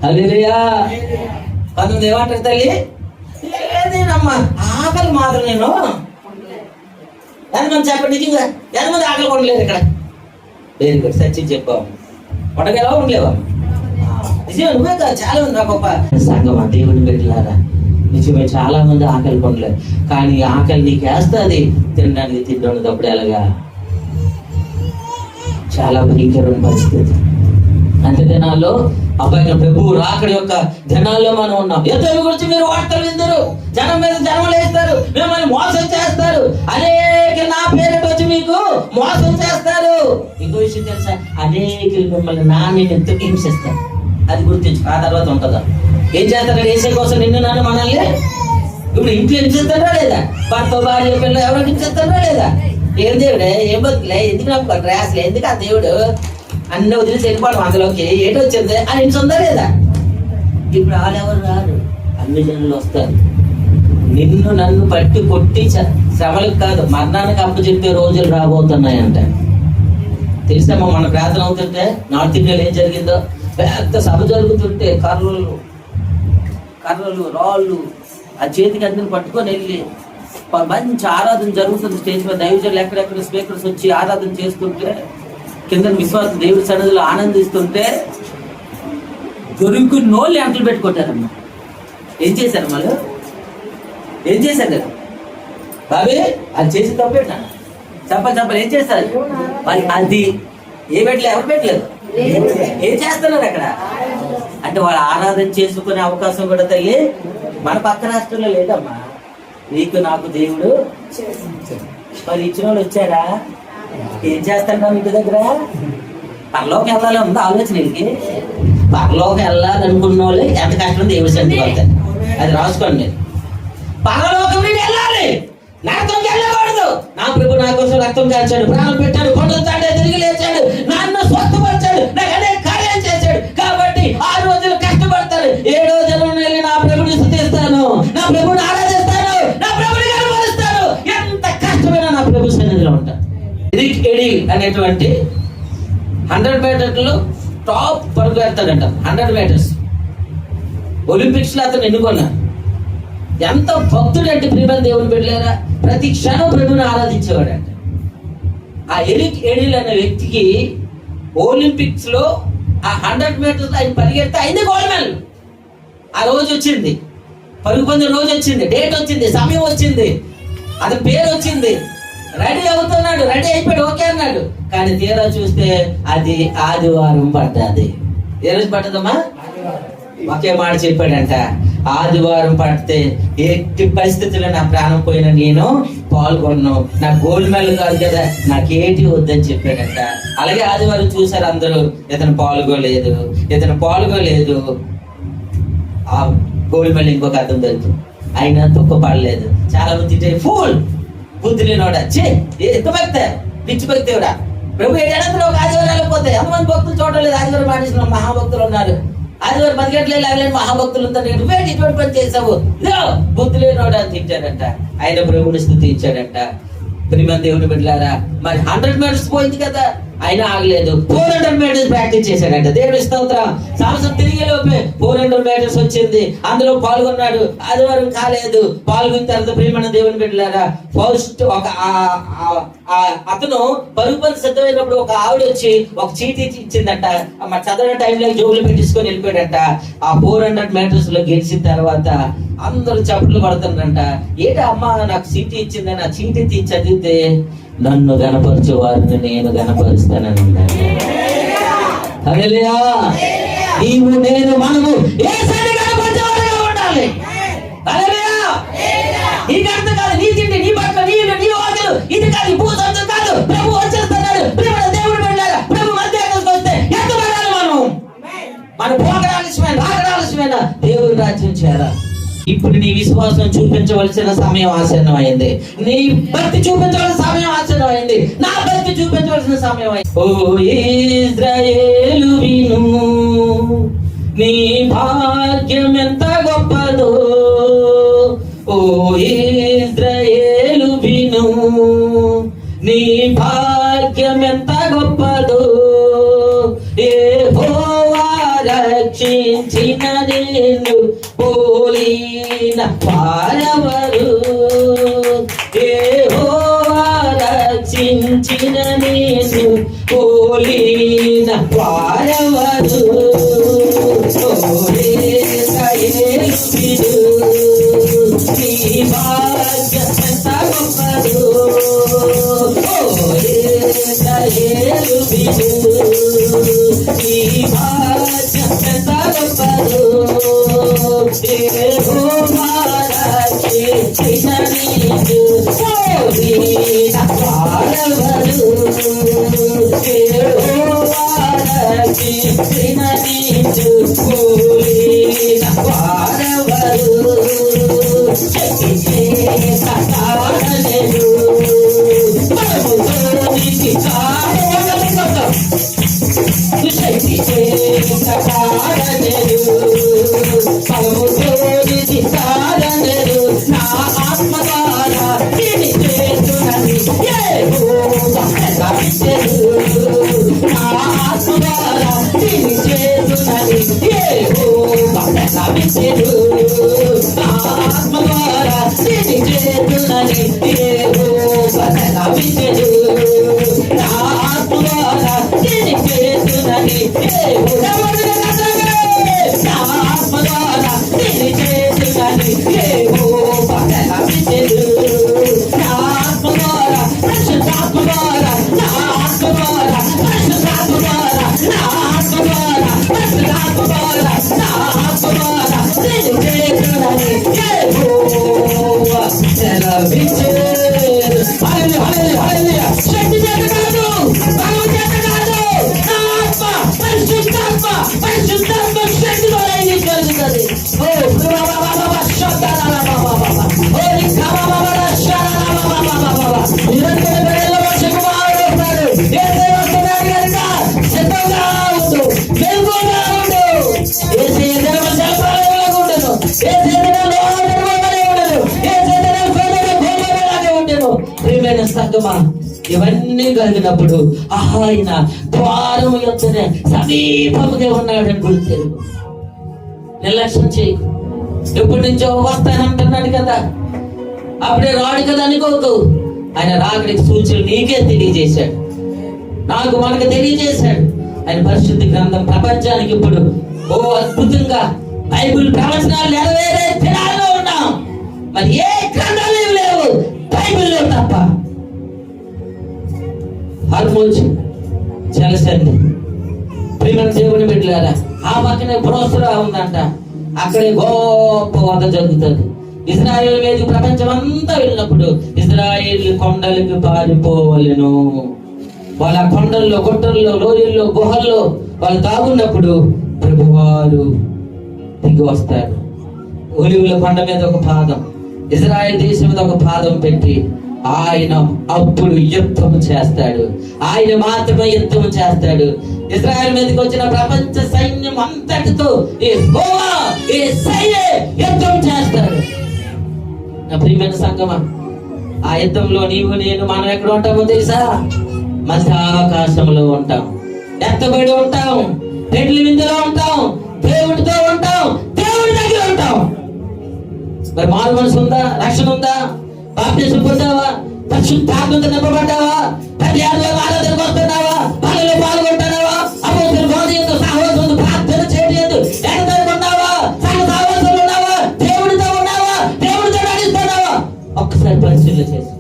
హల్లెలూయా. 19 ఏమంటారు తల్లి? లేదేనమ్మా ఆకలి మాత్రం నేను ఎంతమంది చెప్పండి, నిజంగా ఎంతమంది ఆకలి కొనలేదు ఇక్కడ? వెరీ గుడ్, సచిన్ చెప్పాము. వంటగలా ఉండలేవా? నిజమే, నువ్వే కాదు, చాలా మంది. నా గొప్ప సంగమా, దేవుని పెట్టిలారా, నిజమే చాలా మంది ఆకలి కొనలేదు. కానీ ఆకలి నీకు వేస్తుంది, తినడానికి తిండి ఉండేటప్పుడు ఎలాగా? చాలా భయంకరమైన పరిస్థితి. అంత్య దినాల్లో అబ్బాయి ప్రభువు రాకడి యొక్క దినాల్లో మనం ఉన్నాం. యుద్ధం గురించి మీరు వార్తలు విందరు, జనం మీద జనం లేస్తారు, మిమ్మల్ని మోసం చేస్తారు, అనేక నా పేరు వచ్చి మీకు మోసం చేస్తారు. ఇంకో విషయం తెలుసా? అనేకులు మిమ్మల్ని నా నిమిత్తం హింసిస్తారు. అది గుర్తించు. ఆ తర్వాత ఉంటుందా? ఏం చేస్తారు? ఏసే కోసం నిన్ను నన్ను మనల్ని ఇప్పుడు ఇంట్లో హింసిస్తాడా లేదా? భర్త భార్య పిల్లలు ఎవరో హింసిస్తాడా లేదా? ఏం దేవుడే, ఏం బతుకులే, ఎందుకు నమ్ముకుంటారు అసలు? ఎందుకు ఆ దేవుడు అన్ని వదిలేసి వెళ్ళిపోవడం అందులోకి ఏంటి వచ్చింది అని ఉందా లేదా? ఇప్పుడు వాళ్ళెవరు రారు, అన్ని జనులు వస్తారు. నిన్ను నన్ను పట్టి కొట్టి శ్రమలకు కాదు మరణానికి అప్పచెప్పే రోజులు రాబోతున్నాయంట. తెలుసామా? మన ప్రార్థన అవుతుంటే నార్త్ ఇండియాలో ఏం జరిగిందో, పెద్ద సభ జరుగుతుంటే కర్రలు రాళ్ళు ఆ చేతికి అందరిని పట్టుకొని వెళ్ళి మంచి ఆరాధన జరుగుతుంది. స్టేజ్ మీద దైవజనులు ఎక్కడెక్కడ స్పీకర్స్ వచ్చి ఆరాధన చేస్తుంటే, కింద విశ్వాస దేవుడి సన్నిధిలో ఆనందిస్తుంటే దొరికి నోళ్ళు ఎంటలు పెట్టుకుంటారమ్మా. ఏం చేశారు మళ్ళీ? ఏం చేశారు కదా బాబే? అది చేసి తప్పేట చెప్పలు ఏం చేస్తారు మరి? అది ఏ పెట్టలేదు, ఎవరు పెట్టలేదు, ఏం చేస్తున్నారు అక్కడ అంటే వాళ్ళు ఆరాధన చేసుకునే అవకాశం కూడా తల్లి మన పక్క రాష్ట్రంలో లేదమ్మా. నీకు నాకు దేవుడు మరి ఇచ్చిన వాళ్ళు వచ్చారా? ఏం చేస్తాడు ఇంటి దగ్గర? పరలోకి వెళ్ళాలి ఉందా ఆలోచన? వీళ్ళకి పరలోకి వెళ్ళాలనుకున్న వాళ్ళు ఎంత కష్టం దేవుడి సన్నిధికి వెళ్తారు. అది రాసుకోండి. పరలోకం వెళ్ళాలి, నరకంకి వెళ్ళకూడదు. నా ప్రభు నా కోసం రక్తం కాల్చాడు, ప్రాణం పెట్టాడు, కొండలు తాడే తిరిగి లేచాడు, నన్ను స్వస్థపరిచాడు, నాకు అనేక కార్యం చేశాడు. కాబట్టి 6 రోజులు కష్టపడతాడు, 7వ దినం వెళ్ళి నా ప్రభుని స్తుతిస్తాను, నా ప్రభుని ఆరాధిస్తాను, నా ప్రభుని కనపరుస్తాను. ఎంత కష్టమైనా నా ప్రభు సన్నిధిలో ఉంటాను. ఎడి అనేటువంటి 100 మీటర్లు టాప్ పరుగు వెళ్తాడంట. 100 మీటర్స్ ఒలింపిక్స్ లో అతను ఎన్నుకున్నాడు. ఎంత భక్తుడు అంటే ప్రియమైన దేవుని బిడ్డలారా, ప్రతి క్షణం ప్రభుని ఆరాధించేవాడంట. ఆ ఎరిక్ ఎడిల్ అనే వ్యక్తికి ఒలింపిక్స్ లో ఆ 100 మీటర్స్ ఆయన పరిగెడితే అయింది గోల్డ్ మెడల్. ఆ రోజు వచ్చింది, పరుగు పొందిన రోజు వచ్చింది, డేట్ వచ్చింది, సమయం వచ్చింది, అతని పేరు వచ్చింది, రెడీ అవుతున్నాడు, రెడీ అయిపోయాడు, ఓకే అన్నాడు. కానీ తీరా చూస్తే అది ఆదివారం పడ్డది. ఏ రోజు పడ్డదమ్మా? ఒకే మాట చెప్పాడంట, ఆదివారం పడితే ఎట్టి పరిస్థితుల్లో నా ప్రాణం పోయినా నేను పాల్గొన్నాను, నా గోల్డ్ మెడల్ కాదు కదా, నాకేంటి వద్దని చెప్పాడంట. అలాగే ఆదివారం చూసారు అందరూ, ఇతను పాల్గొలేదు. ఆ గోల్డ్ మెడల్ ఇంకొక అర్థం తెలుసు, అయినా దుఃఖపడలేదు. చాలా మంది ఫూల్, బుద్ధి లేనోడా, ఎంత భక్తే, పిచ్చి భక్తేవుడా, ప్రభు 7 గంటలు ఒక ఆదివారాలు పోతే ఎంతమంది భక్తులు చూడలేదు. ఆదివారం మానేసిన మహాభక్తులు ఉన్నారు, ఆదివారం 10 గంటలే లాగలేని మహాభక్తులు ఉంటారు. నువ్వేంటి ఇటువంటి పని చేసావు, బుద్ధి లేనోడా అని తిట్టాడంట. ఆయన ప్రభుని స్తుతించాడంట. ప్రియమైన దేవుని బిడ్డలారా, మరి 100 మీటర్స్ పోయింది కదా, అయినా ఆగలేదు. 400 మీటర్స్ ప్రాక్టీస్ చేశాడంట. దేవుడి స్తోత్రం. సంవత్సరం తిరిగే లోపే 400 మీటర్స్ వచ్చింది, అందులో పాల్గొన్నాడు. ఆదివారం కాలేదు, పాల్గొన్న తర్వాత ప్రియమైన దేవుని బిడ్డలారా, ఫస్ట్ ఒక అతను పరుగు పని సిద్ధమైనప్పుడు ఒక ఆవిడ వచ్చి ఒక చీటీ ఇచ్చిందంట. మరి చదవడం టైంలో జోబులు పెట్టించుకొని వెళ్ళిపోయాడంట. ఆ 400 మీటర్స్ లో గెలిచిన తర్వాత అందరూ చప్పట్లు పడుతున్నారంట. ఏంటి అమ్మ నాకు చీటీ ఇచ్చిందని ఆ చీటీ తీసి చదివితే, నన్ను గణపరచు వారిని నేను గణపరుస్తానని ఉన్నాను. హల్లెలూయా. నీవు నేను మనము యేసుని గణపరచేవారుగా ఉండాలి. హల్లెలూయా. నీకు అర్థం కాదు, నీ తిండి, నీ బట్టలు, నీ వాకిలు, ఇది కాదు, భూ సంతం కాదు, ప్రభు వచ్చేస్తాడు. చేరా. ఇప్పుడు నీ విశ్వాసం చూపించవలసిన సమయం ఆసన్నమైంది. నీ భక్తి చూపించవలసిన సమయం ఆసన్నమైంది. నా భక్తి చూపించవలసిన సమయం అయింది. ఓ ఇశ్రాయేలు విను, నీ భాగ్యం ఎంత గొప్పదో. ఓ ఇశ్రాయేలు విను, నీ భాగ్యం ఎంత గొప్పదో. యెహోవా రక్షించిన నిన్ను పోలిన వారెవరు. యెహోవా రక్షించిన నిన్ను పోలిన వారెవరు. ఇశ్రాయేలు విను, నీ భాగ్యం ఎంత గొప్పదో. ఇశ్రాయేలు విను, నీ భాగ్యం ఎంత గొప్పదో. యెహోవా రక్షించిన నిన్ను పోలిన వారెవరు. యెహోవా రక్షించిన నిన్ను పోలిన వారెవరు. శక్తి చేత కాడలేదు, బలముతో నీకు కాడలేదు. శక్తి చేత కాడలేదు, బలముతో నీకు కాడలేదు. నా ఆత్మ ద్వారా దీని చేతున్నది యెహోవా ప్రకటించెను. నా ఆత్మ ద్వారా దీని చేతున్నది యెహోవా ప్రకటించెను. నా ఆత్మ ద్వారా దీని చేతున్నది యెహోవా ప్రకటించెను. నా ఆత్మ ద్వారా దీని చేతున్నది యెహోవా. నా ఆత్మ ద్వారా దీని చేతున్నది యెహోవా ప్రకటించెను. నా ఆత్మ ద్వారా, పరిశుద్ధాత్మ ద్వారా, నా ఆత్మ ద్వారా, పరిశుద్ధాత్మ ద్వారా, నా ఆత్మ ద్వారా, పరిశుద్ధాత్మ ద్వారా, నా ఆత్మ ద్వారా దీని చేతున్నది యెహోవా సెలవిచ్చెను. హల్లెలూయా, హల్లెలూయా, హల్లెలూయా. శక్తి చేత కాదు, బలం చేత కాదు, నా ఆత్మ, పరిశుద్ధాత్మ, పరిశుద్ధాత్మ శక్తి ద్వారా ఇది జరుగుతుంది. ఓ బాబా శబ్దాల బాబా, ఓ బాబా శరాల. నిరంతర గడిలో వర్షకుమారుడు వస్తాడు. యేసే వస్తున్నాడు కనుక సిద్ధంగా ఉండు, మెలకువగా ఉండు. యేసే దినము జలప్రలయంలాగా ఉండదు. యేసే దినంలో ఆనందమనే ఉండదు. యేసే దినం కోపంలాగే ఉండదు. ప్రియమైన సంగమా, ఇవన్నీ కలిగినప్పుడు ఆయన ద్వారము యొద్దనే సమీపముగా ఉన్నాడని గుర్తెరుగు. నిర్లక్ష్యం చేయకు. ఎప్పటి నుంచో వస్తానంటున్నాడు కదా, అప్పుడే రాడు కదా అనుకోకు. ఆయన రాకడికి సూచనలు నీకే తెలియజేశాడు, నాకు మనకు తెలియజేశాడు. ఆయన పరిశుద్ధ గ్రంథం ప్రపంచానికి ఇప్పుడు ఓ అద్భుతంగా బైబిల్ ప్రవచనాలు నెరవేరే దినాల్లో ఉన్నాం. మరి ఏ గ్రంథాలు లేవు బైబిల్లో తప్ప. హర్మోజ్ జలసంధి, ప్రియమైన దేవుని బిడ్డలారా, ఆ పక్కనే బ్రోసురా ఉందంట. అక్కడే గొప్ప వధ జరుగుతుంది. ఇజ్రాయేల్ మీద ప్రపంచం అంతా వెళ్ళినప్పుడు ఇజ్రాయేల్ కొండలకు పారిపోవలెను. వాళ్ళ కొండల్లో, గుట్టల్లో, లోయల్లో, గుహల్లో వాళ్ళు తాగున్నప్పుడు ప్రభువారు దిగి వస్తారు. ఒలివుల కొండ మీద ఒక పాదం, ఇజ్రాయేల్ దేశం మీద ఒక పాదం పెట్టి ఆయన అప్పుడు యుద్ధం చేస్తాడు. ఆయన మాత్రమే యుద్ధం చేస్తాడు. ఇజ్రాయెల్ మీదకి వచ్చిన ప్రపంచ సైన్యం అంతటితో యెహోవా యేసయ్యే యుద్ధం చేస్తాడు. నా ప్రియమైన సంగమా, ఆ యుద్ధంలో నీవు నేను మనం ఎక్కడ ఉంటామో తెలుసా? మధ్య ఆకాశంలో ఉంటాం, ఎత్తబడి ఉంటాం, పెండ్లి విందులో ఉంటాం, దేవుడితో ఉంటాం, దేవుడి దగ్గర ఉంటాం. మరి మారు మనసు ఉందా? రక్షణ ఉందా? బాప్తిసం పొందావా? పరిశుద్ధాత్మతో నింపబడ్డావా? ప్రతి ఆదివారం ఆరాధనకు వస్తున్నావా? పనులు పాల్గొంటున్నావా? అపోస్తలుల బోధయందు, సహవాసందు, ప్రార్థన చేయడందు ఎడతెగకున్నావా? సహవాసంలో ఉన్నావా? దేవుడితో ఉన్నావా? దేవుడితో నడుస్తున్నావా? ఒక్కసారి పరిశీలన చేసి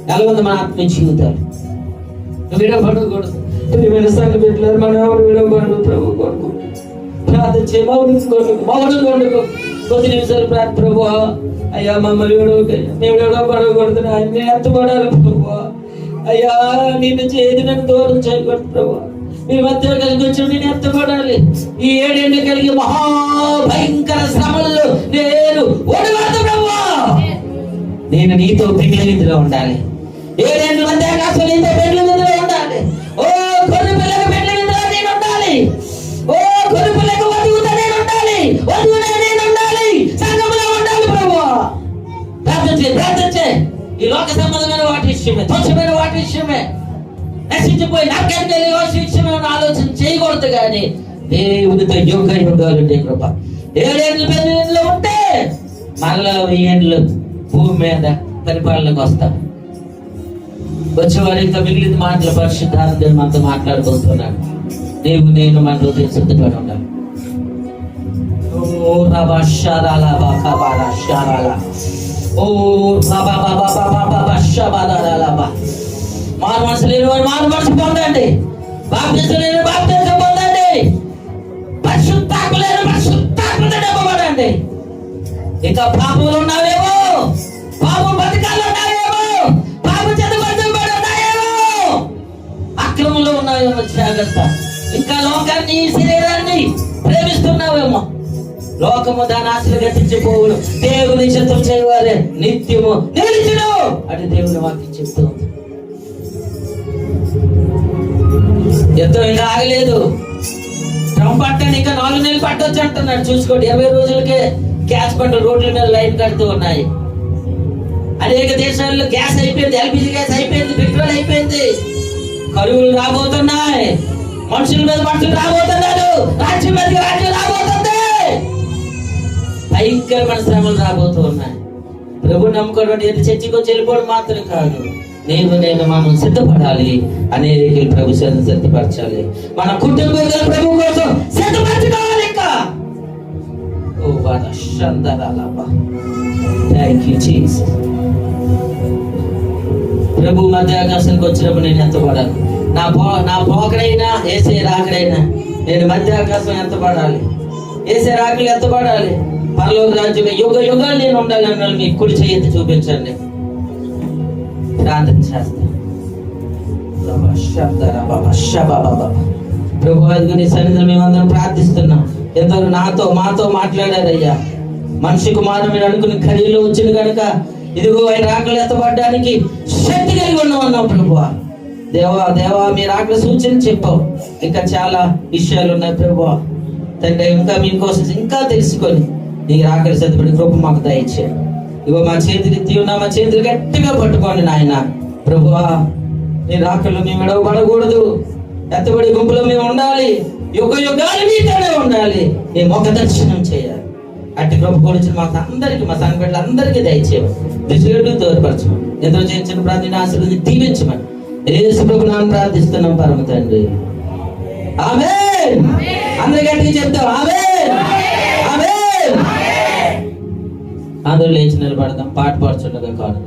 ఎలా ఉంది మన ఆత్మ జీవితాలు? విడవబడకూడదు. ప్రియమైన సంఘ బిడ్డలారా, మనం ఎవరు విడవబడదు? ప్రభు కొరకు ప్రార్థన చేయ. మౌనం కొడుకు కొద్ది నిమిషాలు ప్రార్థన. ప్రభువా, అయ్యా మమ్మల్ని మేము విడవబడకూడదు, ఆయన ఎత్తబడాలి ప్రభువా. అయ్యా నిన్ను చేతి నన్ను దూరం చేయకూడదు ప్రభువా. మీ మధ్య కలిగి వచ్చి నేను ఎత్తబడాలి. ఈ 7 ఏళ్ళు కలిగి మహాభయంకర శ్రమల్లో నేను ఓడిపోతా ప్రభువా. నేను నీతో పెళ్లి విధిలో ఉండాలి. 7 ఏళ్ళ మధ్య ఆకాశం నీతో పెళ్లి విధిలో ఉండాలి. ఓ కొన్ని పిల్లలకు పెళ్లి విధిలో నేను ఉండాలి. ఓ కొన్ని పిల్లలకు వధువుతో నేను ఉండాలి. వధువునే నేను ఉండాలి. సంఘములో ఉండాలి ప్రభువా. ప్రార్థించే ఈ లోక సంబంధమైన వాటి విషయమే, తుచ్చమైన వాటి విషయమే, నశించిపోయి నాకెందుకు విషయమే ఆలోచన చేయకూడదు. కానీ దేవుడితో యుగాలు ఉండే కృప. 7 ఏళ్ళు పెళ్లిలో ఉంటే మళ్ళా 1000 ఏళ్ళు భూమి మీద పరిపాలనకు వస్తాం. వచ్చేవారు ఇంకా మిగిలిన మాటల పరిశుద్ధాన్ని మనతో మాట్లాడుకుంటున్నాడు. నీవు నేను మనలో సిద్ధపడి ఉండాలి. ఓ రబా షారాలా బాకాబారా షారాలా ఓ రబా బాబా బాబా బాబా షబాదారాలా బా. మారు మనసు లేని వారు మారు మనసు పొందండి. బాప్తిసం లేని బాప్తిసం పొందండి. పరిశుద్ధాత్మ లేని పరిశుద్ధాత్మతో నింపబడండి. ఇంకా పాపములు ఉన్నావేమో, పాపం బతికాల్లో ఉన్నావేమో, పాపం చదువుబడి ఉన్నాయేమో, అక్రమంలో ఉన్నావేమో జాగ్రత్త. ఇంకా లోకాన్ని శరీరాన్ని ప్రేమిస్తున్నావేమో. లోకము దాని ఆశలు గట్టించిపోవును, దేవుని చిత్తం చేయవాలి నిత్యము నిలిచును అని దేవుని వాక్యం చెప్తూ ఉంది. యుద్ధం ఇంకా ఆగలేదు. ట్రంప్ పట్టని ఇంకా 4 నెలలు పట్టొచ్చు అంటున్నాడు. చూసుకోండి, 20 రోజులకే గ్యాస్ బండ్లు రోడ్ల మీద లైన్ కడుతూ ఉన్నాయి. అనేక దేశాల్లో గ్యాస్ అయిపోయింది, ఎల్పిజి గ్యాస్ అయిపోయింది, పెట్రోల్ అయిపోయింది. కరువులు రాబోతున్నాయి, మనుషుల మీద మనుషులు రాబోతున్నారు, రాజ్యం మీద రాజ్యం రాబోతుంది, భయంకరమైన శ్రమలు రాబోతూ ఉన్నాయి. ప్రభు నమ్ముకోవడం ఏది చర్చికి వచ్చి వెళ్ళిపోవడం మాత్రం కాదు. నేను మనం సిద్ధపడాలి. అనేక ప్రభు సిద్ధపరచాలి. మన కుటుంబం ప్రభు కోసం సిద్ధపరచుకోవాలి. ఇంకా ప్రభు మధ్య ఆకాశానికి వచ్చినప్పుడు నేను ఎంతపడాలి. నా పోకడైనా ఏసే రాకడైనా నేను మధ్య ఆకాశం ఎంతపడాలి. ఏసే రాకలు ఎంతపడాలి. పరలోక రాజ్యం యుగాలు నేను ఉండాలి అన్నాడు. మీ కుడి చేతి చూపించండి. ప్రార్థన చేస్తాను. ప్రభు నీ సన్నిధిలో మేమందరం ప్రార్థిస్తున్నాం. ఎంతవరకు మాతో మాట్లాడారయ్యా. మనిషి కుమారుడు మీరు అనుకుని ఖరీలో వచ్చింది కనుక ఇదిగో ఆయన ఆకలి ఎత్తబడ్డానికి శక్తి కలిగి ఉన్నాం ప్రభువా. దేవా మీరు ఆకలి సూచన చెప్పావు. ఇంకా చాలా విషయాలు ఉన్నాయి ప్రభువా. తండ్రి ఇంకా మీకోసం ఇంకా తెలుసుకొని నీ ఆకలి సిద్ధపడి కృప మాకు దయచేయండి. ఇగో మా చేతులు ఎత్తి ఉన్నా, మా చేతులు గట్టిగా పట్టుకోండి నాయన. ప్రభువా నీ రాకల్లో మేము విడవబడకూడదు. ఎత్తబడి గుంపులో మేము ఉండాలి. యుగాలు మీతోనే ఉండాలి. నీ ముఖ దర్శనం చేయాలి. అట్టి కృప కొలిచిన మాకు అందరికీ, మా సంఘ బిడ్డలందరికీ దయచేయమని, దిశలు తోడ్పరచమని, ఎంతో చేయించిన ప్రార్థన ఆశీర్వదించి దీవించమని యేసు ప్రభు నామమున ప్రార్థిస్తున్నాం పరమ తండ్రి. ఆమేన్. అందరూ గట్టిగా చెప్తాం ఆమేన్, ఆమేన్. అందరూ లేచి నిలబడదాం. పాట పాడుచుండగా కాదు.